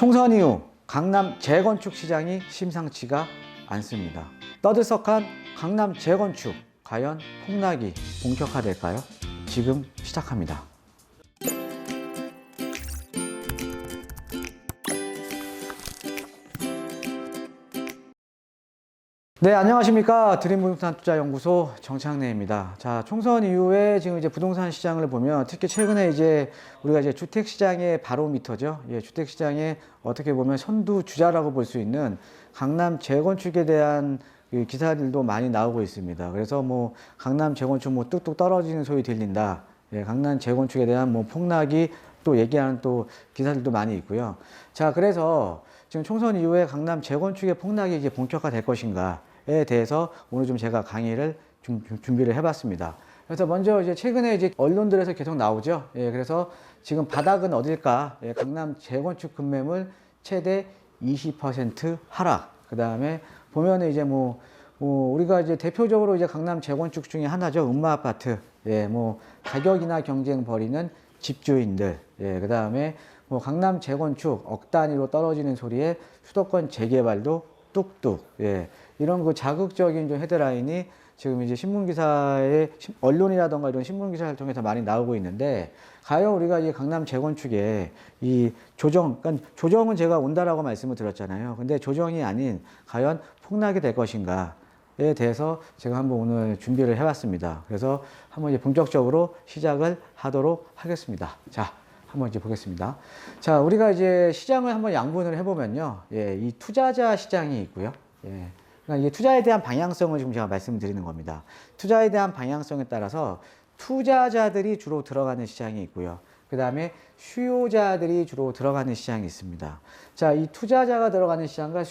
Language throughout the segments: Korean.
총선 이후 강남 재건축 시장이 심상치가 않습니다. 떠들썩한 강남 재건축, 과연 폭락이 본격화될까요? 지금 시작합니다. 네, 안녕하십니까. 드림부동산투자연구소 정창래입니다. 자, 총선 이후에 지금 이제 부동산 시장을 보면 특히 최근에 이제 우리가 이제 주택 시장의 바로미터죠. 예, 주택 시장의 어떻게 보면 선두 주자라고 볼 수 있는 강남 재건축에 대한 기사들도 많이 나오고 있습니다. 그래서 뭐 강남 재건축 뭐 뚝뚝 떨어지는 소리 들린다. 예, 강남 재건축에 대한 뭐 폭락이 또 얘기하는 또 기사들도 많이 있고요. 자, 그래서 지금 총선 이후에 강남 재건축의 폭락이 이제 본격화될 것인가에 대해서 오늘 좀 제가 강의를 준비를 해봤습니다. 그래서 먼저 이제 최근에 이제 언론들에서 계속 나오죠. 예, 그래서 지금 바닥은 어딜까? 예, 강남 재건축 급매물 최대 20% 하락. 그 다음에 보면은 이제 우리가 이제 대표적으로 이제 강남 재건축 중에 하나죠. 음마 아파트. 예, 뭐 가격이나 경쟁 벌이는 집주인들. 예, 그 다음에 뭐 강남 재건축 억 단위로 떨어지는 소리에 수도권 재개발도 뚝뚝. 예, 이런 그 자극적인 좀 헤드라인이 지금 이제 신문기사에 언론이라던가 이런 신문기사를 통해서 많이 나오고 있는데, 과연 우리가 이 강남 재건축에 이 그러니까 조정은 제가 온다라고 말씀을 드렸잖아요. 근데 조정이 아닌 과연 폭락이 될 것인가에 대해서 제가 한번 오늘 준비를 해봤습니다. 그래서 한번 이제 본격적으로 시작을 하도록 하겠습니다. 자, 한번 이제 보겠습니다. 자, 우리가 이제 시장을 한번 양분을 해보면요. 예, 이 투자자 시장이 있고요. 예. 그러니까 이게 투자에 대한 방향성을 지금 제가 말씀을 드리는 겁니다. 투자에 대한 방향성에 따라서 투자자들이 주로 들어가는 시장이 있고요. 그 다음에 수요자들이 주로 들어가는 시장이 있습니다. 자, 이 투자자가 들어가는 시장과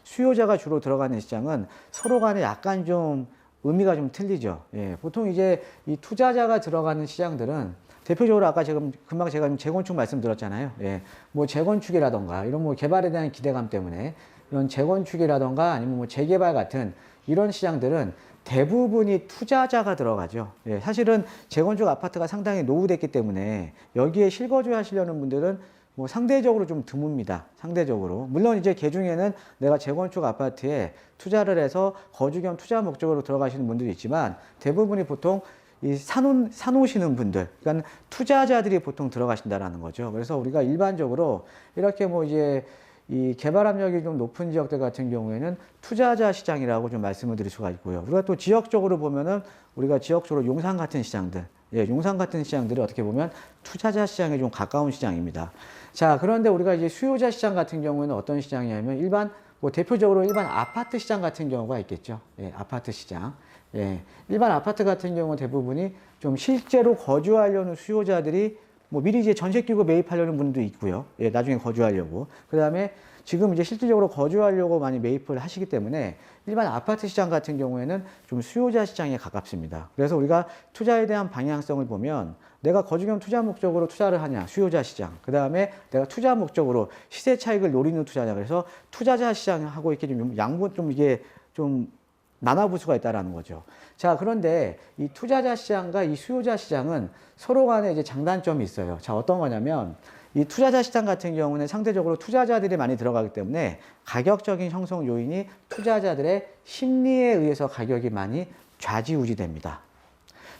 수요자가 주로 들어가는 시장은 서로 간에 약간 좀 의미가 좀 틀리죠. 예, 보통 이제 이 투자자가 들어가는 시장들은 대표적으로 아까 금방 제가 재건축 말씀드렸잖아요. 예, 뭐 재건축이라던가 이런 뭐 개발에 대한 기대감 때문에 이런 재건축이라던가 아니면 뭐 재개발 같은 이런 시장들은 대부분이 투자자가 들어가죠. 예, 사실은 재건축 아파트가 상당히 노후됐기 때문에 여기에 실거주 하시려는 분들은 뭐 상대적으로 좀 드뭅니다. 상대적으로. 물론 이제 그 중에는 내가 재건축 아파트에 투자를 해서 거주 겸 투자 목적으로 들어가시는 분들이 있지만 대부분이 보통 이 사놓으시는 분들, 그러니까 투자자들이 보통 들어가신다라는 거죠. 그래서 우리가 일반적으로 이렇게 뭐 이제 이 개발 압력이 좀 높은 지역들 같은 경우에는 투자자 시장이라고 좀 말씀을 드릴 수가 있고요. 우리가 또 지역적으로 보면은 우리가 지역적으로 용산 같은 시장들, 예, 용산 같은 시장들이 어떻게 보면 투자자 시장에 좀 가까운 시장입니다. 자, 그런데 우리가 이제 수요자 시장 같은 경우에는 어떤 시장이냐면 대표적으로 일반 아파트 시장 같은 경우가 있겠죠. 예, 아파트 시장. 예, 일반 아파트 같은 경우 대부분이 좀 실제로 거주하려는 수요자들이 뭐 미리 이제 전세 끼고 매입하려는 분도 있고요. 예, 나중에 거주하려고. 그 다음에 지금 이제 실질적으로 거주하려고 많이 매입을 하시기 때문에 일반 아파트 시장 같은 경우에는 좀 수요자 시장에 가깝습니다. 그래서 우리가 투자에 대한 방향성을 보면 내가 거주 겸 투자 목적으로 투자를 하냐, 수요자 시장. 그 다음에 내가 투자 목적으로 시세 차익을 노리는 투자냐. 그래서 투자자 시장하고 이렇게 좀 양분 이게 좀 나눠볼 수가 있다라는 거죠. 자, 그런데 이 투자자 시장과 이 수요자 시장은 서로 간에 이제 장단점이 있어요. 자, 어떤 거냐면 이 투자자 시장 같은 경우는 상대적으로 투자자들이 많이 들어가기 때문에 가격적인 형성 요인이 투자자들의 심리에 의해서 가격이 많이 좌지우지됩니다.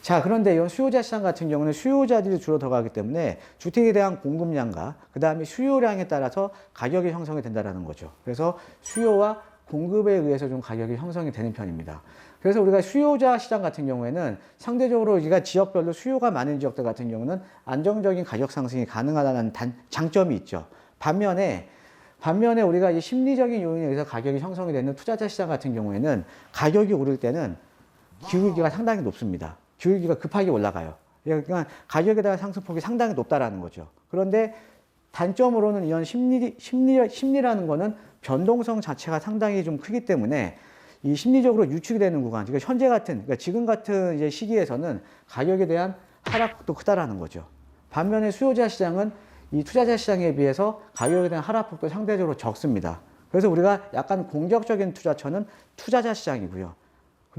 자, 그런데 이런 수요자 시장 같은 경우는 수요자들이 주로 들어가기 때문에 주택에 대한 공급량과 그 다음에 수요량에 따라서 가격이 형성이 된다는 거죠. 그래서 수요와 공급에 의해서 좀 가격이 형성이 되는 편입니다. 그래서 우리가 수요자 시장 같은 경우에는 상대적으로 우리가 지역별로 수요가 많은 지역들 같은 경우는 안정적인 가격 상승이 가능하다는 장점이 있죠. 반면에 우리가 이 심리적인 요인에 의해서 가격이 형성이 되는 투자자 시장 같은 경우에는 가격이 오를 때는 기울기가 상당히 높습니다. 기울기가 급하게 올라가요. 그러니까 가격에 대한 상승폭이 상당히 높다라는 거죠. 그런데 단점으로는 이런 심리라는 거는 변동성 자체가 상당히 좀 크기 때문에 이 심리적으로 유축이 되는 구간, 그러니까 지금 같은 이제 시기에서는 가격에 대한 하락폭도 크다라는 거죠. 반면에 수요자 시장은 이 투자자 시장에 비해서 가격에 대한 하락폭도 상대적으로 적습니다. 그래서 우리가 약간 공격적인 투자처는 투자자 시장이고요.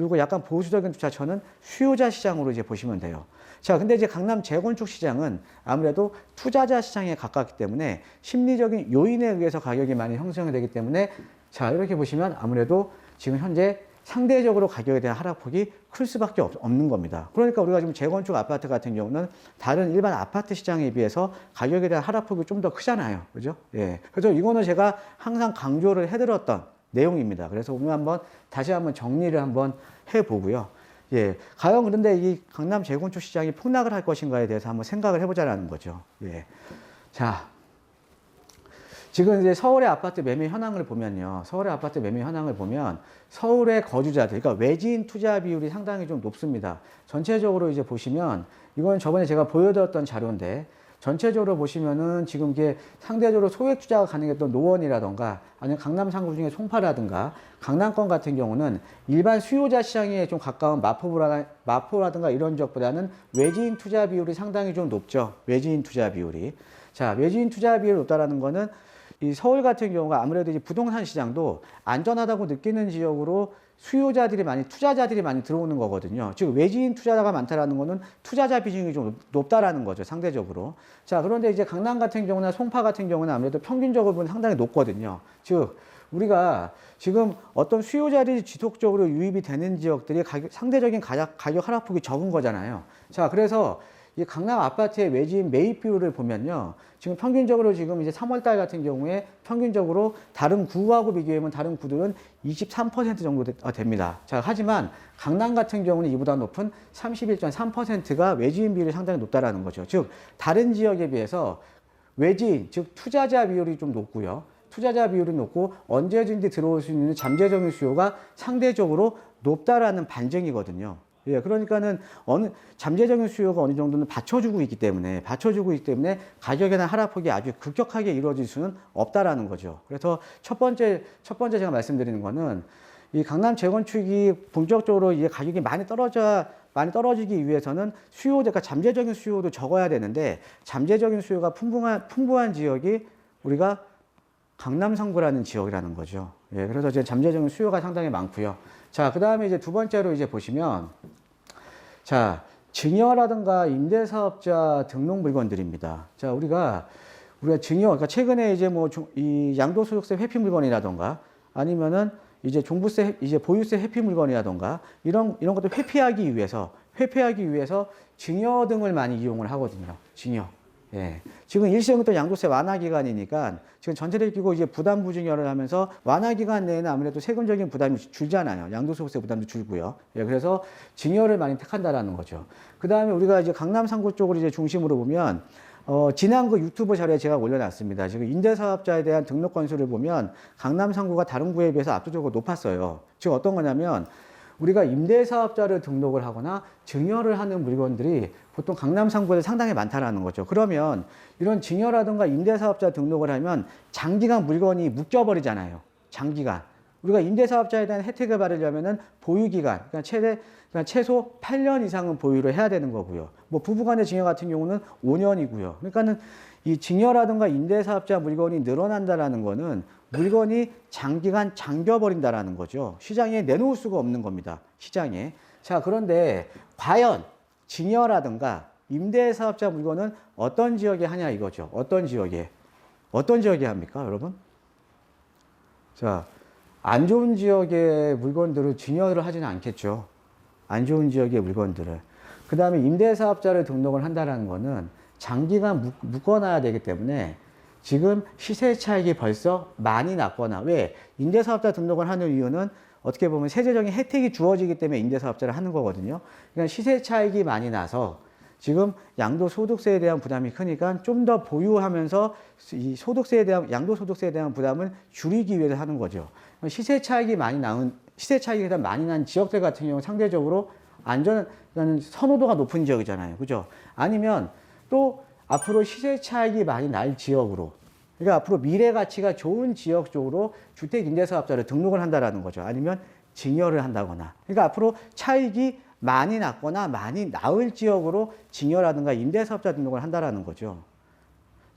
그리고 약간 보수적인 투자처는 수요자 시장으로 이제 보시면 돼요. 자, 근데 이제 강남 재건축 시장은 아무래도 투자자 시장에 가깝기 때문에 심리적인 요인에 의해서 가격이 많이 형성이 되기 때문에 자, 이렇게 보시면 아무래도 지금 현재 상대적으로 가격에 대한 하락폭이 클 수밖에 없는 겁니다. 그러니까 우리가 지금 재건축 아파트 같은 경우는 다른 일반 아파트 시장에 비해서 가격에 대한 하락폭이 좀 더 크잖아요. 그죠? 예. 그래서 이거는 제가 항상 강조를 해드렸던 내용입니다. 그래서 오늘 다시 한번 정리를 한번 해보고요. 예. 과연 그런데 이 강남 재건축 시장이 폭락을 할 것인가에 대해서 한번 생각을 해보자라는 거죠. 예. 자. 지금 이제 서울의 아파트 매매 현황을 보면요. 서울의 아파트 매매 현황을 보면 서울의 거주자들, 그러니까 외지인 투자 비율이 상당히 좀 높습니다. 전체적으로 이제 보시면 이건 저번에 제가 보여드렸던 자료인데 전체적으로 보시면은 지금 이게 상대적으로 소액 투자가 가능했던 노원이라던가 아니면 강남 상구 중에 송파라든가 강남권 같은 경우는 일반 수요자 시장에 좀 가까운 마포라든가 이런 지역보다는 외지인 투자 비율이 상당히 좀 높죠. 외지인 투자 비율이. 자, 외지인 투자 비율이 높다라는 거는 이 서울 같은 경우가 아무래도 이제 부동산 시장도 안전하다고 느끼는 지역으로 수요자들이 많이, 투자자들이 많이 들어오는 거거든요. 즉, 외지인 투자자가 많다라는 거는 투자자 비중이 좀 높다라는 거죠, 상대적으로. 자, 그런데 이제 강남 같은 경우나 송파 같은 경우는 아무래도 평균적으로 보면 상당히 높거든요. 즉, 우리가 지금 어떤 수요자들이 지속적으로 유입이 되는 지역들이 상대적인 가격 하락폭이 적은 거잖아요. 자, 그래서 이 강남 아파트의 외지인 매입 비율을 보면요. 지금 평균적으로 지금 이제 3월달 같은 경우에 평균적으로 다른 구하고 비교하면 다른 구들은 23% 정도 됩니다. 자, 하지만 강남 같은 경우는 이보다 높은 31.3%가 외지인 비율이 상당히 높다라는 거죠. 즉, 다른 지역에 비해서 외지인, 즉 투자자 비율이 좀 높고요. 투자자 비율이 높고 언제든지 들어올 수 있는 잠재적인 수요가 상대적으로 높다라는 반증이거든요. 예, 그러니까는 잠재적인 수요가 어느 정도는 받쳐주고 있기 때문에 가격에 대한 하락폭이 아주 급격하게 이루어질 수는 없다라는 거죠. 그래서 첫 번째 제가 말씀드리는 거는 이 강남 재건축이 본격적으로 이제 가격이 많이 떨어지기 위해서는 그러니까 잠재적인 수요도 적어야 되는데 잠재적인 수요가 풍부한 지역이 우리가 강남 상구라는 지역이라는 거죠. 예, 그래서 이제 잠재적인 수요가 상당히 많고요. 자, 그 다음에 이제 두 번째로 이제 보시면, 자, 증여라든가 임대사업자 등록 물건들입니다. 자, 우리가 증여, 그러니까 최근에 이제 이 양도소득세 회피 물건이라든가 아니면은 이제 종부세, 이제 보유세 회피 물건이라든가 이런 것들 회피하기 위해서 증여 등을 많이 이용을 하거든요. 증여. 예. 지금 일시정부터 양도세 완화 기간이니까 지금 전체를 끼고 이제 부담 부증여를 하면서 완화 기간 내에는 아무래도 세금적인 부담이 줄잖아요. 양도소득세 부담도 줄고요. 예, 그래서 증여를 많이 택한다라는 거죠. 그 다음에 우리가 이제 강남 상구 쪽으로 이제 중심으로 보면 지난 그 유튜브 자료에 제가 올려놨습니다. 지금 임대사업자에 대한 등록 건수를 보면 강남 상구가 다른 구에 비해서 압도적으로 높았어요. 즉 어떤 거냐면 우리가 임대사업자를 등록을 하거나 증여를 하는 물건들이 보통 강남 상구에 상당히 많다라는 거죠. 그러면 이런 증여라든가 임대사업자 등록을 하면 장기간 물건이 묶여버리잖아요. 장기간. 우리가 임대사업자에 대한 혜택을 받으려면은 보유기간, 그러니까 최소 8년 이상은 보유를 해야 되는 거고요. 뭐 부부간의 증여 같은 경우는 5년이고요. 그러니까는 이 증여라든가 임대사업자 물건이 늘어난다라는 거는 물건이 장기간 잠겨버린다라는 거죠. 시장에 내놓을 수가 없는 겁니다. 시장에. 자, 그런데 과연 증여라든가 임대사업자 물건은 어떤 지역에 하냐 이거죠. 어떤 지역에 합니까, 여러분? 자, 안 좋은 지역의 물건들을 증여를 하지는 않겠죠. 안 좋은 지역의 물건들을. 그 다음에 임대사업자를 등록을 한다는 거는 장기간 묶어놔야 되기 때문에 지금 시세 차익이 벌써 많이 났거나, 왜? 임대사업자 등록을 하는 이유는 어떻게 보면 세제적인 혜택이 주어지기 때문에 임대사업자를 하는 거거든요. 그러니까 시세 차익이 많이 나서 지금 양도소득세에 대한 부담이 크니까 좀 더 보유하면서 이 양도소득세에 대한 부담을 줄이기 위해서 하는 거죠. 시세 차익이 많이 난 지역들 같은 경우 상대적으로 선호도가 높은 지역이잖아요. 그죠? 아니면 또 앞으로 시세 차익이 많이 날 지역으로, 그러니까 앞으로 미래 가치가 좋은 지역 쪽으로 주택 임대사업자를 등록을 한다라는 거죠. 아니면 증여를 한다거나. 그러니까 앞으로 차익이 많이 났거나 많이 나을 지역으로 증여라든가 임대사업자 등록을 한다라는 거죠.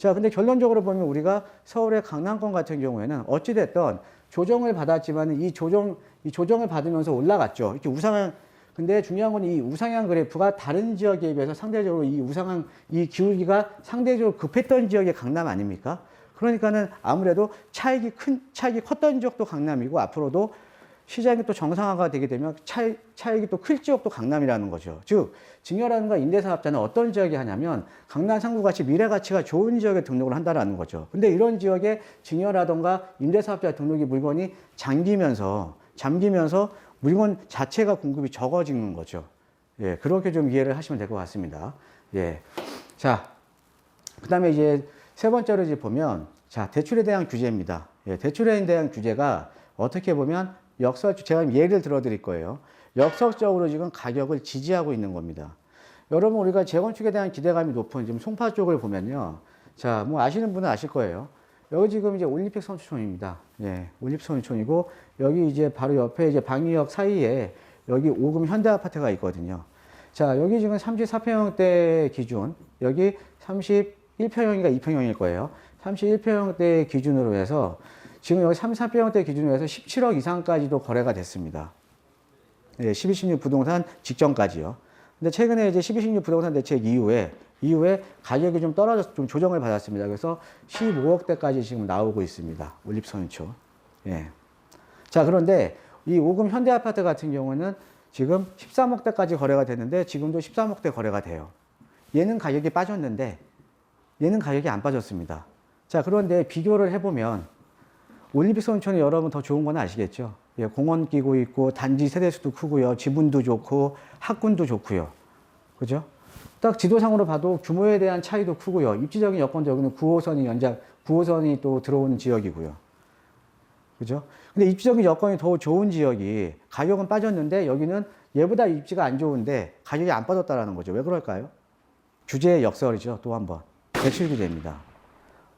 자, 근데 결론적으로 보면 우리가 서울의 강남권 같은 경우에는 어찌됐든 조정을 받았지만 이 조정을 받으면서 올라갔죠. 이렇게 우상향, 근데 중요한 건 이 우상향 그래프가 다른 지역에 비해서 상대적으로 이 기울기가 상대적으로 급했던 지역이 강남 아닙니까? 그러니까는 아무래도 차익이 컸던 지역도 강남이고 앞으로도 시장이 또 정상화가 되게 되면 차익이 또 클 지역도 강남이라는 거죠. 즉, 증여라든가 임대사업자는 어떤 지역이 하냐면 강남 상부가치, 미래가치가 좋은 지역에 등록을 한다라는 거죠. 근데 이런 지역에 증여라든가 임대사업자 등록이 물건이 잠기면서 물건 자체가 공급이 적어지는 거죠. 예, 그렇게 좀 이해를 하시면 될 것 같습니다. 예. 자, 그 다음에 이제 세 번째로 이제 보면, 자, 대출에 대한 규제입니다. 예, 대출에 대한 규제가 어떻게 보면 제가 예를 들어 드릴 거예요. 역설적으로 지금 가격을 지지하고 있는 겁니다. 여러분, 우리가 재건축에 대한 기대감이 높은 지금 송파 쪽을 보면요. 자, 뭐 아시는 분은 아실 거예요. 여기 지금 이제 올림픽 선수촌입니다. 예, 올림픽 선수촌이고, 여기 이제 바로 옆에 이제 방위역 사이에 여기 5금 현대 아파트가 있거든요. 자, 여기 지금 34평형대 기준, 여기 31평형인가 2평형일 거예요. 31평형대 기준으로 해서 지금 여기 33평형대 기준으로 해서 17억 이상까지도 거래가 됐습니다. 예, 1216 부동산 직전까지요. 근데 최근에 이제 1216 부동산 대책 이후에 가격이 좀 좀 조정을 받았습니다. 그래서 15억대까지 지금 나오고 있습니다. 올림픽선유촌. 예. 자, 그런데 이 5금 현대 아파트 같은 경우는 지금 13억대까지 거래가 됐는데 지금도 13억대 거래가 돼요. 얘는 가격이 빠졌는데 얘는 가격이 안 빠졌습니다. 자, 그런데 비교를 해보면 올림픽선유촌이 여러분 더 좋은 건 아시겠죠? 예, 공원 끼고 있고 단지 세대수도 크고요. 지분도 좋고 학군도 좋고요. 그죠? 딱 지도상으로 봐도 규모에 대한 차이도 크고요. 입지적인 여건도 여기는 9호선이 또 들어오는 지역이고요. 그죠? 근데 입지적인 여건이 더 좋은 지역이 가격은 빠졌는데 여기는 얘보다 입지가 안 좋은데 가격이 안 빠졌다라는 거죠. 왜 그럴까요? 규제의 역설이죠. 또 한 번. 대출 규제입니다.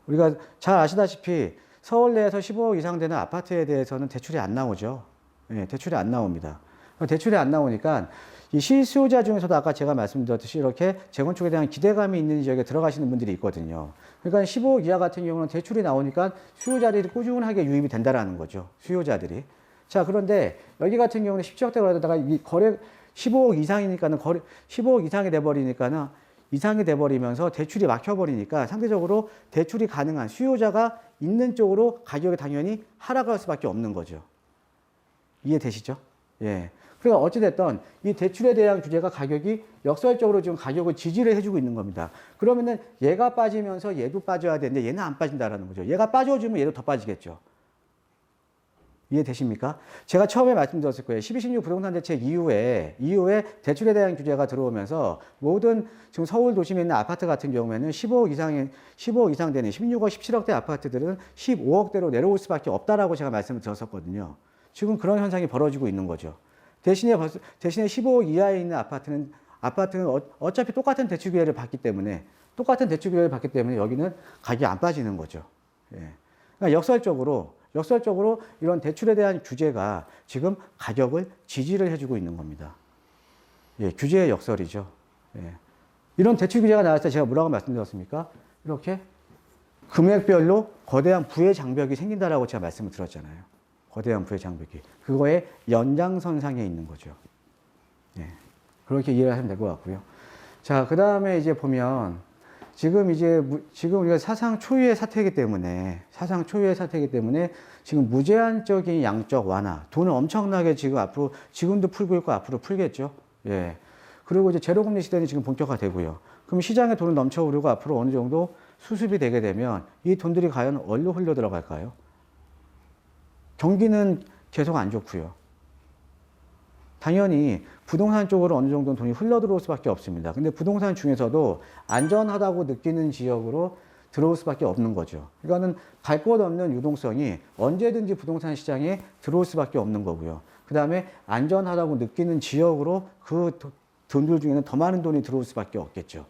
우리가 잘 아시다시피 서울 내에서 15억 이상 되는 아파트에 대해서는 대출이 안 나오죠. 예, 대출이 안 나옵니다. 대출이 안 나오니까 이 실수요자 중에서도 아까 제가 말씀드렸듯이 이렇게 재건축에 대한 기대감이 있는 지역에 들어가시는 분들이 있거든요. 그러니까 15억 이하 같은 경우는 대출이 나오니까 수요자들이 꾸준하게 유입이 된다라는 거죠. 수요자들이. 자, 그런데 여기 같은 경우는 17억대 거래다가 이 거래 15억 이상이니까는 15억 이상이 돼버리면서 대출이 막혀버리니까 상대적으로 대출이 가능한 수요자가 있는 쪽으로 가격이 당연히 하락할 수밖에 없는 거죠. 이해되시죠? 예. 그러니까 어찌됐든 이 대출에 대한 규제가 가격이 역설적으로 지금 가격을 지지를 해주고 있는 겁니다. 그러면은 얘가 빠지면서 얘도 빠져야 되는데 얘는 안 빠진다라는 거죠. 얘가 빠져주면 얘도 더 빠지겠죠. 이해되십니까? 제가 처음에 말씀드렸을 거예요. 1216 부동산 대책 이후에 대출에 대한 규제가 들어오면서 모든 지금 서울 도심에 있는 아파트 같은 경우에는 15억 이상 되는 16억, 17억대 아파트들은 15억대로 내려올 수밖에 없다라고 제가 말씀을 드렸었거든요. 지금 그런 현상이 벌어지고 있는 거죠. 대신에 15억 이하에 있는 아파트는 어차피 똑같은 대출 기회를 받기 때문에 여기는 가격이 안 빠지는 거죠. 예. 그러니까 역설적으로 이런 대출에 대한 규제가 지금 가격을 지지를 해주고 있는 겁니다. 예, 규제의 역설이죠. 예. 이런 대출 규제가 나왔을 때 제가 뭐라고 말씀드렸습니까? 이렇게 금액별로 거대한 부의 장벽이 생긴다라고 제가 말씀을 드렸잖아요. 거대한 부의 장벽이. 그거의 연장선상에 있는 거죠. 예. 그렇게 이해를 하시면 될 것 같고요. 자, 그 다음에 이제 보면 지금 우리가 사상 초유의 사태이기 때문에 지금 무제한적인 양적 완화, 돈을 엄청나게 지금도 풀고 있고 앞으로 풀겠죠. 예. 그리고 이제 제로금리 시대는 지금 본격화되고요. 그럼 시장에 돈을 넘쳐오르고 앞으로 어느 정도 수습이 되게 되면 이 돈들이 과연 어디로 흘러 들어갈까요? 경기는 계속 안 좋고요. 당연히 부동산 쪽으로 어느 정도 돈이 흘러 들어올 수밖에 없습니다. 근데 부동산 중에서도 안전하다고 느끼는 지역으로 들어올 수밖에 없는 거죠. 이거는 갈 곳 없는 유동성이 언제든지 부동산 시장에 들어올 수밖에 없는 거고요. 그 다음에 안전하다고 느끼는 지역으로 그 돈들 중에는 더 많은 돈이 들어올 수밖에 없겠죠.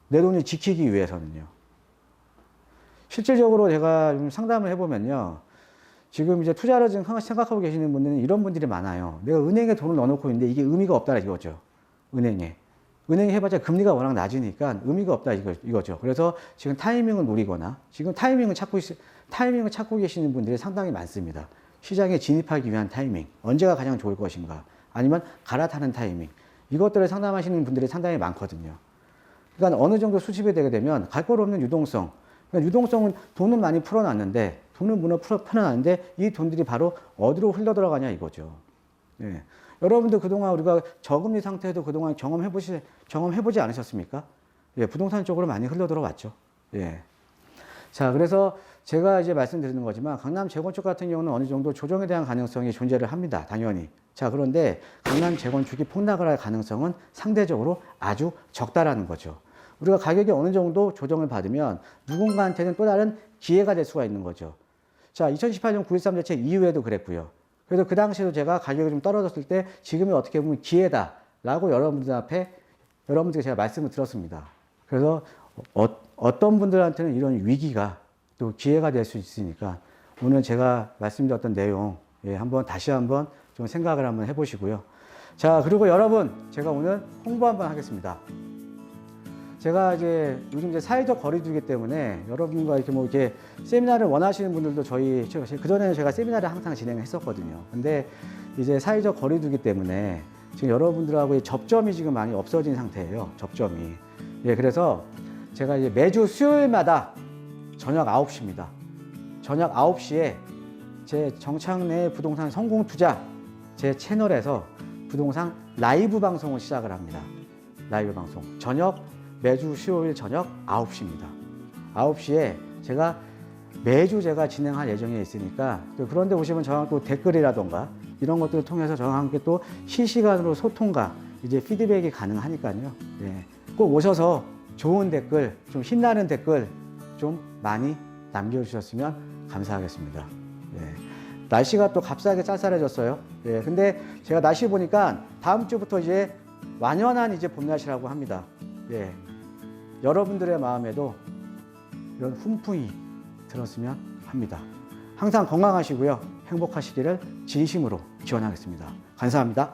내 돈을 지키기 위해서는요. 실질적으로 제가 좀 상담을 해보면요. 지금 이제 투자를 지금 생각하고 계시는 분들은 이런 분들이 많아요. 내가 은행에 돈을 넣어놓고 있는데 이게 의미가 없다 이거죠. 은행에. 은행이 해봤자 금리가 워낙 낮으니까 의미가 없다 이거죠. 그래서 지금 타이밍을 노리거나 지금 타이밍을 찾고 계시는 분들이 상당히 많습니다. 시장에 진입하기 위한 타이밍, 언제가 가장 좋을 것인가, 아니면 갈아타는 타이밍, 이것들을 상담하시는 분들이 상당히 많거든요. 그러니까 어느 정도 수집이 되게 되면 갈 걸 없는 유동성, 그러니까 유동성은 돈은 많이 풀어놨는데 이 돈들이 바로 어디로 흘러들어가냐 이거죠. 예. 여러분들 그동안 우리가 저금리 상태에도 그동안 경험해보지 않으셨습니까? 예, 부동산 쪽으로 많이 흘러들어왔죠. 예. 자, 그래서 제가 이제 말씀드리는 거지만 강남 재건축 같은 경우는 어느 정도 조정에 대한 가능성이 존재를 합니다. 당연히. 자, 그런데 강남 재건축이 폭락을 할 가능성은 상대적으로 아주 적다라는 거죠. 우리가 가격이 어느 정도 조정을 받으면 누군가한테는 또 다른 기회가 될 수가 있는 거죠. 자, 2018년 9.13 대책 이후에도 그랬고요. 그래서 그 당시에도 제가 가격이 좀 떨어졌을 때 지금이 어떻게 보면 기회다라고 여러분들께 제가 말씀을 드렸습니다. 그래서 어떤 분들한테는 이런 위기가 또 기회가 될 수 있으니까 오늘 제가 말씀드렸던 내용 다시 한번 좀 생각을 한번 해보시고요. 자, 그리고 여러분, 제가 오늘 홍보 한번 하겠습니다. 제가 이제 요즘 사회적 거리두기 때문에 여러분과 이렇게 세미나를 원하시는 분들도 그전에는 제가 세미나를 항상 진행했었거든요. 근데 이제 사회적 거리두기 때문에 지금 여러분들하고의 접점이 지금 많이 없어진 상태예요. 접점이. 예, 그래서 제가 이제 매주 수요일마다 저녁 9시입니다. 저녁 9시에 제 정창래 부동산 성공 투자 제 채널에서 부동산 라이브 방송을 시작을 합니다. 라이브 방송. 매주 수요일 저녁 9시입니다. 9시에 매주 제가 진행할 예정에 있으니까 그런데 오시면 저랑 또 댓글이라던가 이런 것들을 통해서 저와 함께 또 실시간으로 소통과 이제 피드백이 가능하니까요. 예. 꼭 오셔서 좋은 댓글, 좀 신나는 댓글 좀 많이 남겨주셨으면 감사하겠습니다. 예. 날씨가 또 값싸게 쌀쌀해졌어요. 예. 근데 제가 날씨 보니까 다음 주부터 이제 완연한 이제 봄날씨라고 합니다. 예. 여러분들의 마음에도 이런 훈풍이 들었으면 합니다. 항상 건강하시고요. 행복하시기를 진심으로 기원하겠습니다. 감사합니다.